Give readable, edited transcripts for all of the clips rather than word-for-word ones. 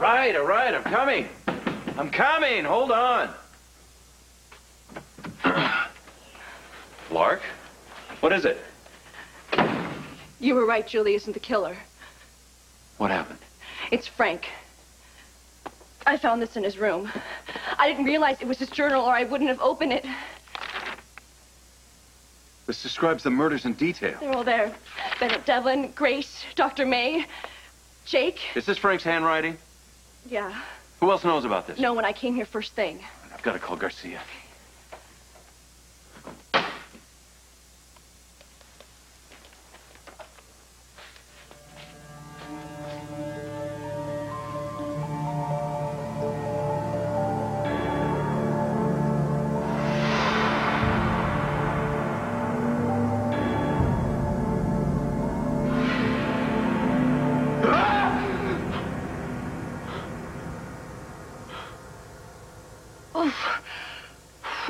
all right, I'm coming. I'm coming, hold on. Lark? What is it? You were right, Julie isn't the killer. What happened? It's Frank. I found this in his room. I didn't realize it was his journal or I wouldn't have opened it. This describes the murders in detail. They're all there. Bennett Devlin, Grace, Dr. May, Jake. Is this Frank's handwriting? Yeah. Who else knows about this? No, when I came here first thing. I've got to call Garcia.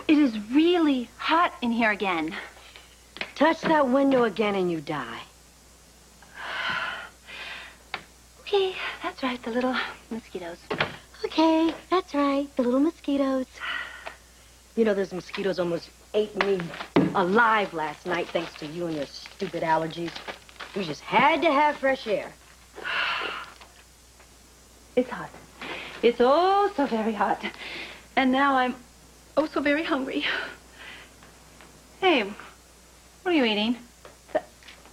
It is really hot in here again. Touch that window again and you die. Okay, that's right, the little mosquitoes. Okay, that's right, the little mosquitoes. You know, those mosquitoes almost ate me alive last night thanks to you and your stupid allergies. We just had to have fresh air. It's hot. It's oh so very hot. And now I'm oh so very hungry. Hey, what are you eating?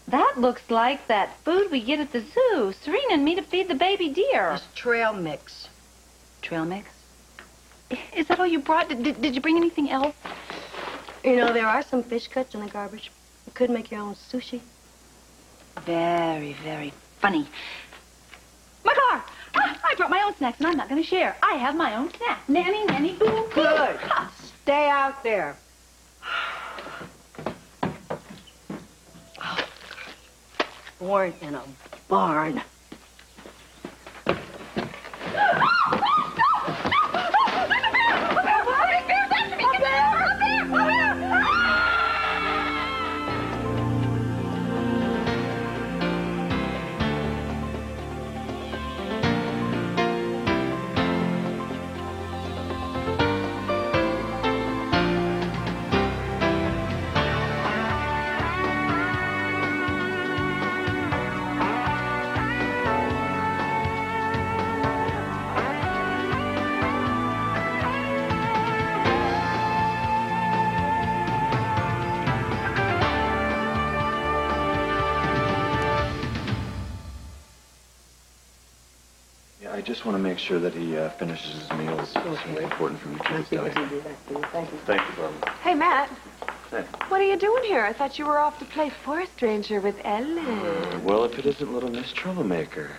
That looks like that food we get at the zoo. Serena and me to feed the baby deer. It's trail mix. Trail mix? Is that all you brought? Did you bring anything else? You know, there are some fish cuts in the garbage. You could make your own sushi. Very, very funny. My car! I brought my own snacks, and I'm not going to share. I have my own snack. Nanny, nanny, boo, boo. Good. Stay out there. Born in a barn. I just want to make sure that he finishes his meals. It's really important for me to keep his diet. Thank you. Thank you, Barbara. Hey, Matt. Hey. What are you doing here? I thought you were off to play Forest Ranger with Ellen. Well, if it isn't little Miss Troublemaker.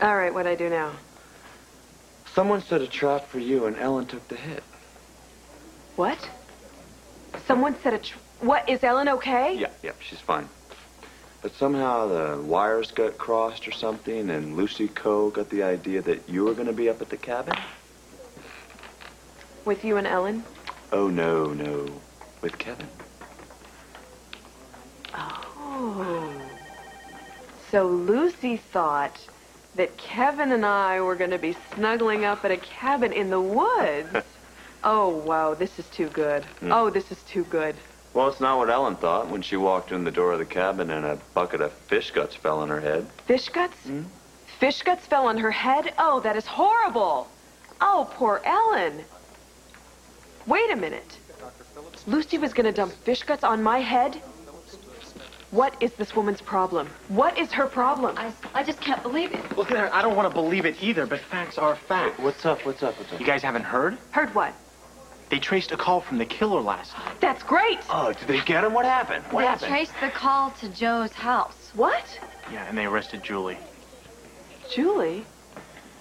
All right, what'd I do now? Someone set a trap for you, and Ellen took the hit. What? Someone said what, is Ellen okay? Yeah, she's fine. But somehow the wires got crossed or something, and Lucy Coe got the idea that you were going to be up at the cabin? With you and Ellen? Oh, no. With Kevin. Oh. So Lucy thought that Kevin and I were going to be snuggling up at a cabin in the woods. Oh, wow, this is too good. Oh, this is too good. Well, it's not what Ellen thought when she walked in the door of the cabin and a bucket of fish guts fell on her head. Fish guts? Fish guts fell on her head? Oh, that is horrible. Oh, poor Ellen. Wait a minute. Lucy was going to dump fish guts on my head? What is this woman's problem? What is her problem? I just can't believe it. Look at her. I don't want to believe it either, but facts are facts. What's up? You guys haven't heard? Heard what? They traced a call from the killer last night. That's great. Oh, did they get him? What happened? What happened? Traced the call to Joe's house. What? Yeah, and they arrested Julie. Julie?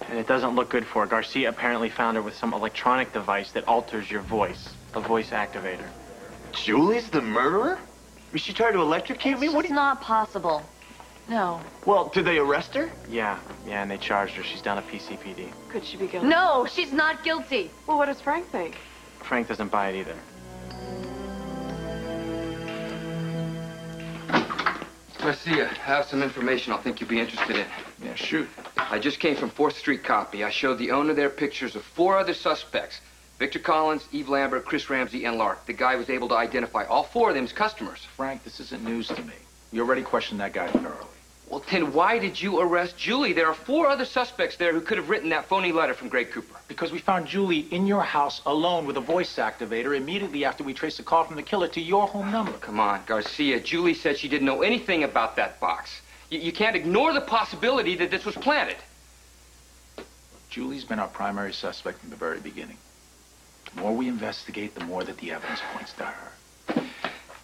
And it doesn't look good for her. Garcia apparently found her with some electronic device that alters your voice. A voice activator. Julie's the murderer? I mean, she tried to electrocute me? It's not possible. No. Well, did they arrest her? Yeah, and they charged her. She's down at PCPD. Could she be guilty? No, she's not guilty. Well, what does Frank think? Frank doesn't buy it either. Garcia, I have some information I think you'd be interested in. Yeah, shoot. I just came from 4th Street Copy. I showed the owner there pictures of 4 other suspects. Victor Collins, Eve Lambert, Chris Ramsey, and Lark. The guy was able to identify all 4 of them as customers. Frank, this isn't news to me. You already questioned that guy thoroughly. Well, then why did you arrest Julie? There are 4 other suspects there who could have written that phony letter from Greg Cooper. Because we found Julie in your house alone with a voice activator immediately after we traced the call from the killer to your home number. Come on, Garcia. Julie said she didn't know anything about that box. You can't ignore the possibility that this was planted. Julie's been our primary suspect from the very beginning. The more we investigate, the more that the evidence points to her.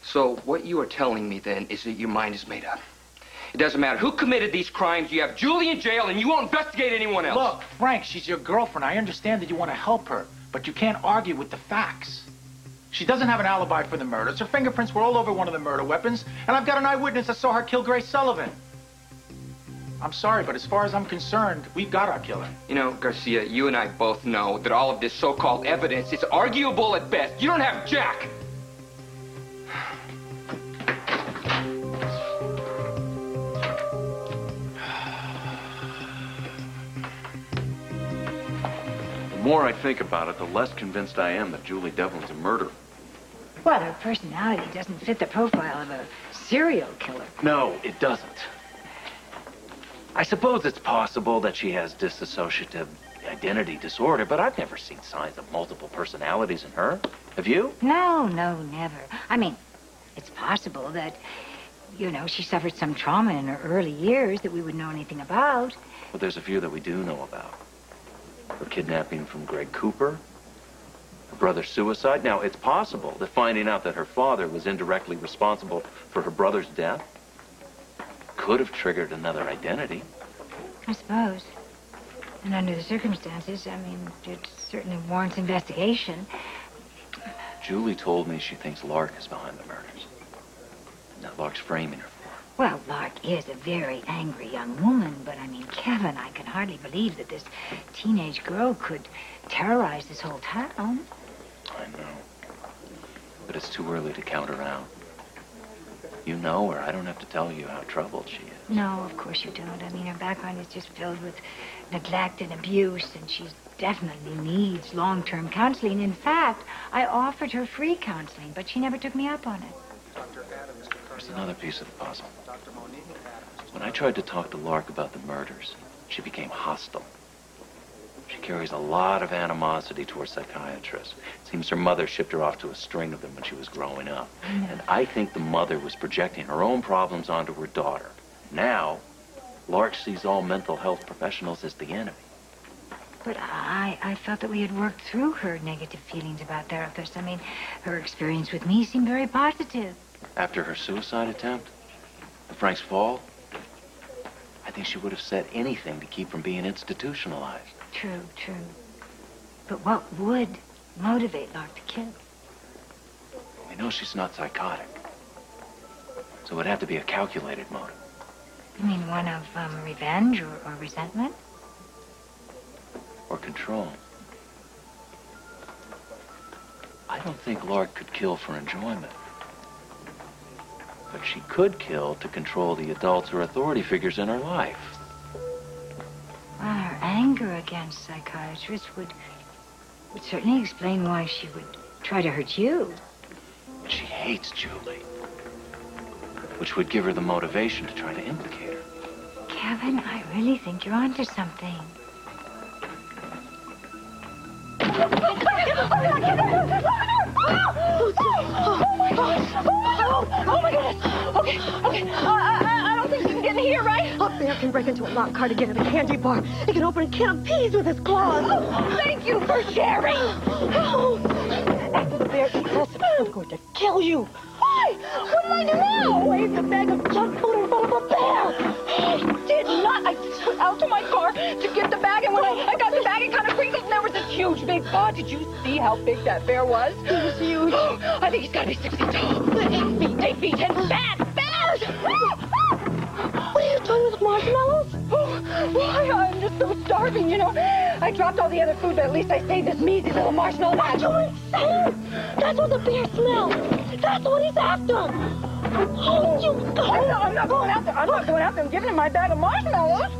So what you are telling me, then, is that your mind is made up. It doesn't matter who committed these crimes. You have Julie in jail, and you won't investigate anyone else. Look, Frank, she's your girlfriend. I understand that you want to help her, but you can't argue with the facts. She doesn't have an alibi for the murders. Her fingerprints were all over one of the murder weapons, and I've got an eyewitness that saw her kill Grace Sullivan. I'm sorry, but as far as I'm concerned, we've got our killer. You know, Garcia, you and I both know that all of this so-called evidence is arguable at best. You don't have Jack. The more I think about it, the less convinced I am that Julie Devlin's a murderer. Well, her personality doesn't fit the profile of a serial killer. No, it doesn't. I suppose it's possible that she has dissociative identity disorder, but I've never seen signs of multiple personalities in her. Have you? No, never. I mean, it's possible that, she suffered some trauma in her early years that we wouldn't know anything about. But there's a few that we do know about. Her kidnapping from Greg Cooper, her brother's suicide. Now, it's possible that finding out that her father was indirectly responsible for her brother's death could have triggered another identity. I suppose. And under the circumstances, I mean, it certainly warrants investigation. Julie told me she thinks Lark is behind the murders. Now, Lark's framing her for it. Well, Lark is a very angry young woman, but I mean, Kevin, I can hardly believe that this teenage girl could terrorize this whole town. I know. But it's too early to count her out. You know her. I don't have to tell you how troubled she is. No, of course you don't. I mean, her background is just filled with neglect and abuse, and she definitely needs long-term counseling. In fact, I offered her free counseling, but she never took me up on it. There's another piece of the puzzle. When I tried to talk to Lark about the murders, she became hostile. She carries a lot of animosity towards psychiatrists. It seems her mother shipped her off to a string of them when she was growing up. And I think the mother was projecting her own problems onto her daughter. Now, Lark sees all mental health professionals as the enemy. But I felt that we had worked through her negative feelings about therapists. I mean, her experience with me seemed very positive. After her suicide attempt, and Frank's fall, I think she would have said anything to keep from being institutionalized. True. But what would motivate Lark to kill? We know she's not psychotic. So it would have to be a calculated motive. You mean one of revenge or resentment? Or control. I don't think Lark could kill for enjoyment. But she could kill to control the adults or authority figures in her life. Well, her anger against psychiatrists would certainly explain why she would try to hurt you. But she hates Julie, which would give her the motivation to try to implicate her. Kevin, I really think you're onto something. Oh my goodness. Okay. I don't think you can get in here, right? A bear can break into a locked car to get at a candy bar. He can open a can of peas with his claws. Oh, thank you for sharing. After the bear eats us, I'm going to kill you. Why? What did I do now? Waved a bag of junk food in front of a bear. I did not. I just went out to my car to get the bag, and when I got the bag, it kind of crinkled, and there was this huge big paw. Did you see how big that bear was? He was huge. I think he's got to be 6 feet tall. 8 feet, 10 bad bears! What are you doing with marshmallows? Why? I'm just so starving, I dropped all the other food, but at least I saved this measly little marshmallow. Are you insane? That's what the bear smells. That's what he's after. Oh, you got it. I'm not going out there. I'm not going out there and giving him my bag of marshmallows.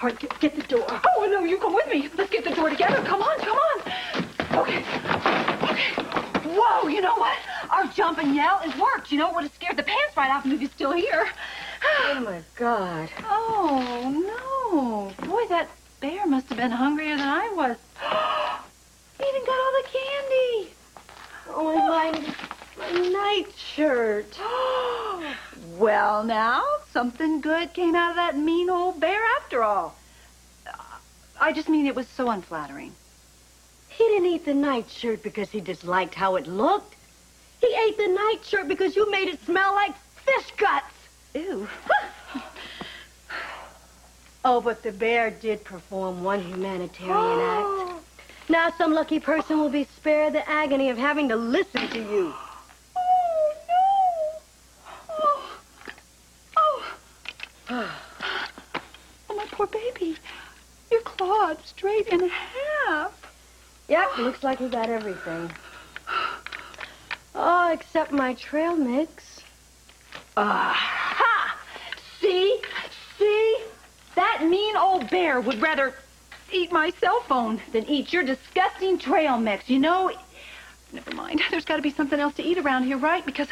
All right, get the door. Oh, no, you come with me. Let's get the door together. Come on, come on. Okay. Whoa, you know what? Our jump and yell has worked. You know, it would have scared the pants right off him if he's still here. Oh, my God. Oh, no. Boy, that bear must have been hungrier than I was. He even got all the candy. Oh, my nightshirt. Well, now, something good came out of that mean old bear after all. I just mean it was so unflattering. He didn't eat the nightshirt because he disliked how it looked. He ate the nightshirt because you made it smell like fish guts. Ew. Oh, but the bear did perform one humanitarian act. Now some lucky person will be spared the agony of having to listen to you. Oh, my poor baby. You're clawed straight in half. Yep, looks like we got everything. Oh, except my trail mix. Ha! See? That mean old bear would rather eat my cell phone than eat your disgusting trail mix. You know, never mind. There's got to be something else to eat around here, right? Because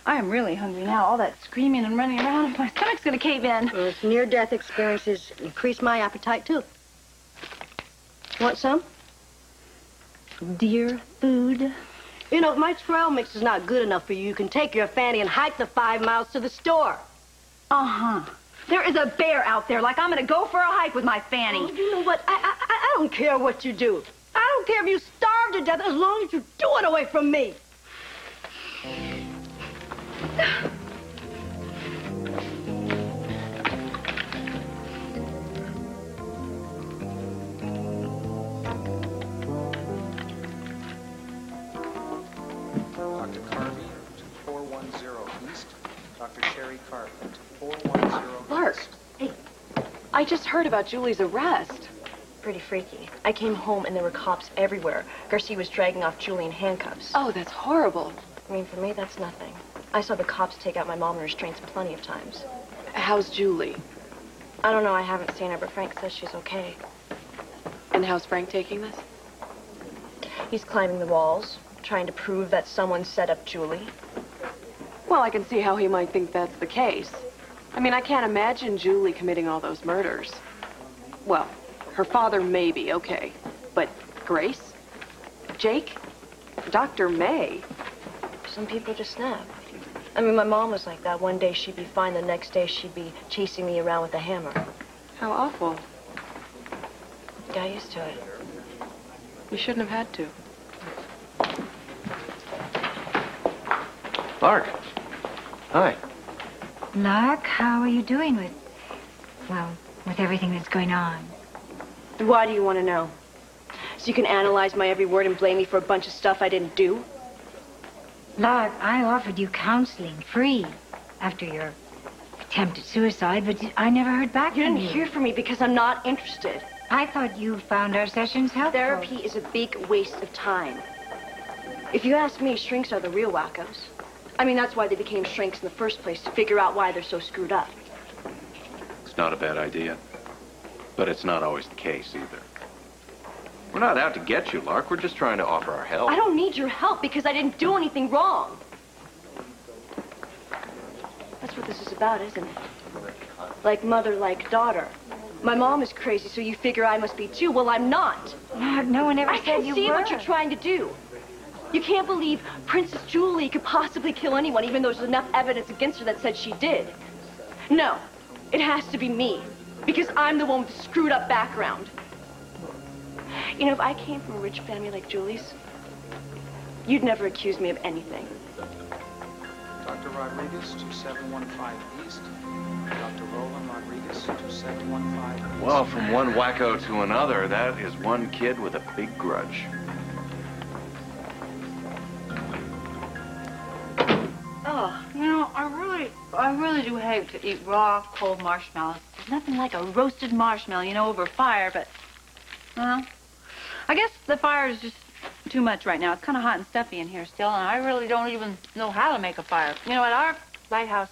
I am really hungry now. All that screaming and running around, my stomach's going to cave in. Those near-death experiences increase my appetite, too. Want some? Dear food. You know, if my trail mix is not good enough for you, you can take your fanny and hike the 5 miles to the store. Uh-huh. There is a bear out there, like I'm going to go for a hike with my fanny. Oh, you know what? I don't care what you do. I don't care if you starve to death as long as you do it away from me. Dr. Carvey to 410 East. Dr. Sherry Carvey to 410 Lark, East. hey, I just heard about Julie's arrest. Pretty freaky. I came home and there were cops everywhere. Garcia was dragging off Julie in handcuffs. Oh, that's horrible. I mean, for me, that's nothing. I saw the cops take out my mom in restraints plenty of times. How's Julie? I don't know, I haven't seen her, but Frank says she's okay. And how's Frank taking this? He's climbing the walls, trying to prove that someone set up Julie. Well, I can see how he might think that's the case. I mean, I can't imagine Julie committing all those murders. Well, her father maybe, okay. But Grace? Jake? Dr. May? Some people just snap. I mean, my mom was like that. One day she'd be fine, the next day she'd be chasing me around with a hammer. How awful. Got used to it. You shouldn't have had to. Lark. Hi. Lark, how are you doing with everything that's going on? Why do you want to know? So you can analyze my every word and blame me for a bunch of stuff I didn't do? Lark, I offered you counseling, free, after your attempt at suicide, but I never heard back You from didn't you. hear from me because I'm not interested. I thought you found our sessions helpful. Therapy is a big waste of time. If you ask me, shrinks are the real wackos. I mean, that's why they became shrinks in the first place, to figure out why they're so screwed up. It's not a bad idea. But it's not always the case, either. We're not out to get you, Lark. We're just trying to offer our help. I don't need your help because I didn't do anything wrong. That's what this is about, isn't it? Like mother, like daughter. My mom is crazy, so you figure I must be too. Well, I'm not. Lark, no one ever I said can you see were. what you're trying to do. You can't believe Princess Julie could possibly kill anyone, even though there's enough evidence against her that said she did. No, it has to be me, because I'm the one with the screwed up background. You know, if I came from a rich family like Julie's, you'd never accuse me of anything. Dr. Rodriguez to 715 East. Dr. Roland Rodriguez to 715 East. Well, from one wacko to another, that is one kid with a big grudge. Oh, you know, I really do hate to eat raw, cold marshmallows. There's nothing like a roasted marshmallow, you know, over fire, but, well, I guess the fire is just too much right now. It's kind of hot and stuffy in here still, and I really don't even know how to make a fire. You know, at our lighthouse,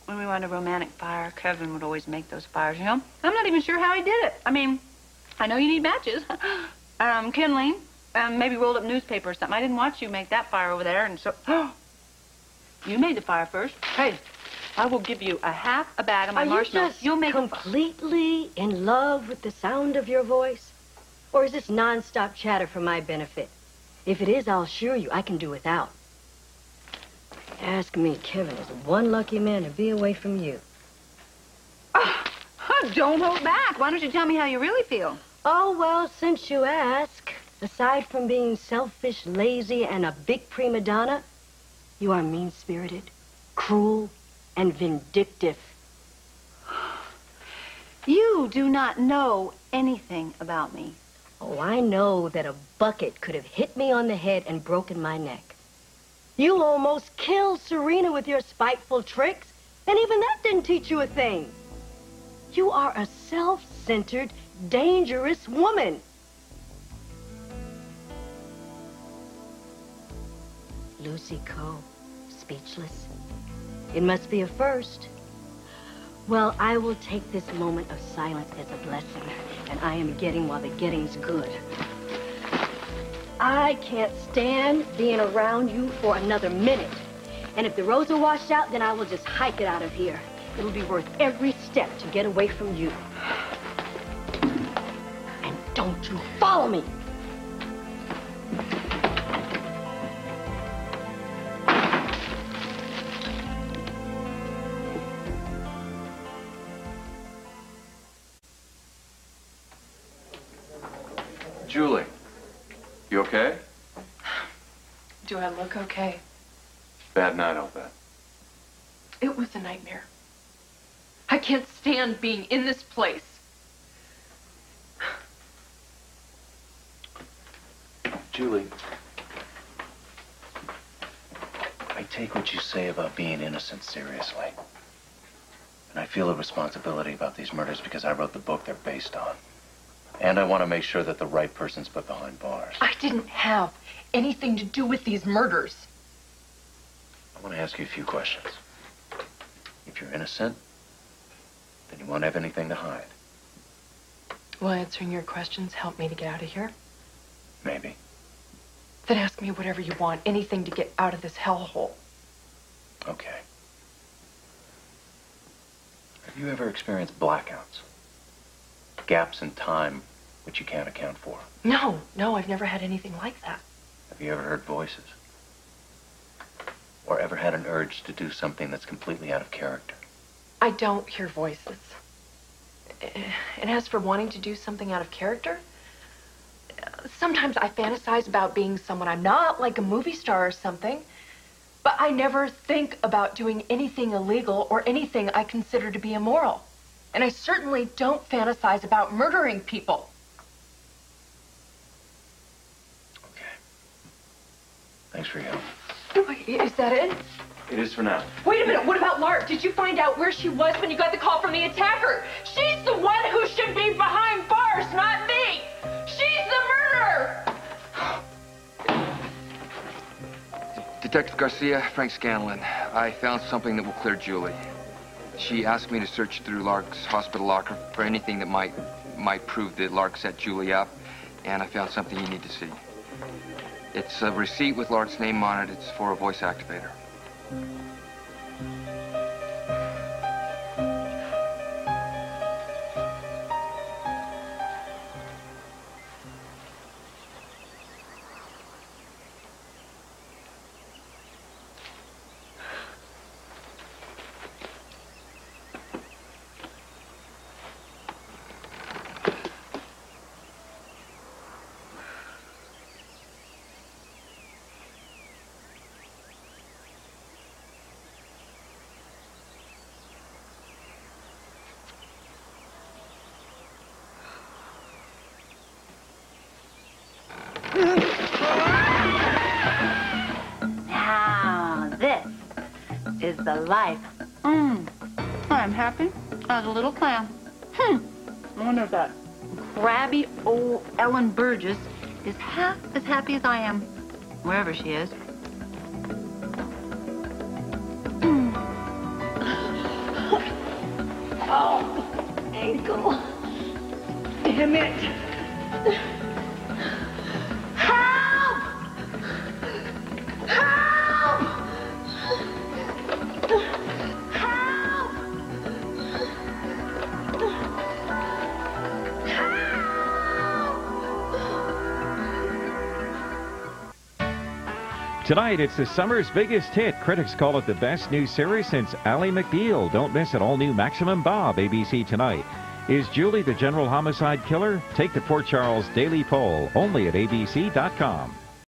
when we wanted a romantic fire, Kevin would always make those fires, you know? I'm not even sure how he did it. I mean, I know you need matches, kindling, maybe rolled up newspaper or something. I didn't watch you make that fire over there, and so... You made the fire first. Hey, I will give you half a bag of my marshmallows. You'll make completely in love with the sound of your voice? Or is this non-stop chatter for my benefit? If it is, I'll assure you I can do without. Ask me, Kevin is one lucky man to be away from you. Don't hold back. Why don't you tell me how you really feel? Oh, well, since you ask, aside from being selfish, lazy, and a big prima donna, you are mean-spirited, cruel, and vindictive. You do not know anything about me. Oh, I know that a bucket could have hit me on the head and broken my neck. You almost killed Serena with your spiteful tricks, and even that didn't teach you a thing. You are a self-centered, dangerous woman. Lucy Coe, speechless. It must be a first. Well, I will take this moment of silence as a blessing, and I am getting while the getting's good. I can't stand being around you for another minute. And if the roads are washed out, then I will just hike it out of here. It'll be worth every step to get away from you. And don't you follow me. Julie, you okay? Do I look okay? Bad night, I'll bet. It was a nightmare. I can't stand being in this place. Julie, I take what you say about being innocent seriously. And I feel a responsibility about these murders because I wrote the book they're based on. And I want to make sure that the right person's put behind bars. I didn't have anything to do with these murders. I want to ask you a few questions. If you're innocent, then you won't have anything to hide. Will answering your questions help me to get out of here? Maybe. Then ask me whatever you want, anything to get out of this hellhole. Okay. Have you ever experienced blackouts? Gaps in time which you can't account for? No, I've never had anything like that. Have you ever heard voices? Or ever had an urge to do something that's completely out of character? I don't hear voices. And as for wanting to do something out of character, sometimes I fantasize about being someone I'm not, like a movie star or something. But I never think about doing anything illegal or anything I consider to be immoral. And I certainly don't fantasize about murdering people. Okay. Thanks for your help. Is that it? It is for now. Wait a minute, what about Lark? Did you find out where she was when you got the call from the attacker? She's the one who should be behind bars, not me! She's the murderer! Detective Garcia, Frank Scanlon. I found something that will clear Julie. She asked me to search through Lark's hospital locker for anything that might prove that Lark set Julie up, and I found something you need to see. It's a receipt with Lark's name on it. It's for a voice activator. Now, this is the life. I'm happy as a little clam. I wonder if that crabby old Ellen Burgess is half as happy as I am, wherever she is. Oh, ankle. Damn it. Help! Help! Help! Tonight, it's the summer's biggest hit. Critics call it the best new series since Ally McBeal. Don't miss an all-new Maximum Bob, ABC tonight. Is Julie the general homicide killer? Take the Port Charles Daily Poll, only at abc.com.